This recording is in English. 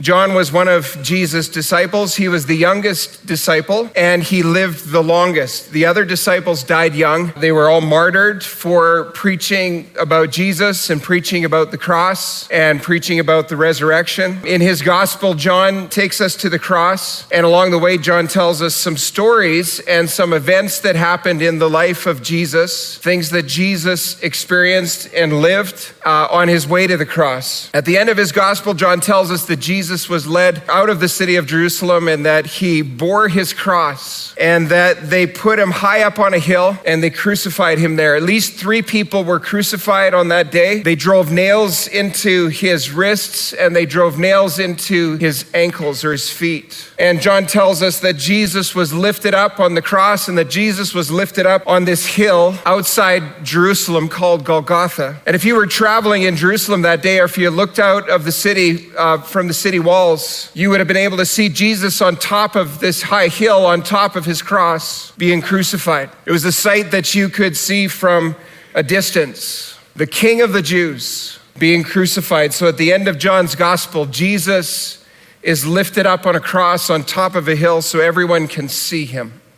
John was one of Jesus' disciples. He was the youngest disciple, and he lived the longest. The other disciples died young. They were all martyred for preaching about Jesus and preaching about the cross and preaching about the resurrection. In his gospel, John takes us to the cross, and along the way, John tells us some stories and some events that happened in the life of Jesus, things that Jesus experienced and lived on his way to the cross. At the end of his gospel, John tells us that Jesus was led out of the city of Jerusalem and that he bore his cross and that they put him high up on a hill and they crucified him there. At least 3 people were crucified on that day. They drove nails into his wrists and they drove nails into his ankles or his feet. And John tells us that Jesus was lifted up on the cross and that Jesus was lifted up on this hill outside Jerusalem called Golgotha. And if you were traveling in Jerusalem that day, or if you looked out of the city from the city walls, you would have been able to see Jesus on top of this high hill, on top of his cross, being crucified. It was a sight that you could see from a distance. The King of the Jews being crucified. So at the end of John's gospel, Jesus is lifted up on a cross on top of a hill so everyone can see him.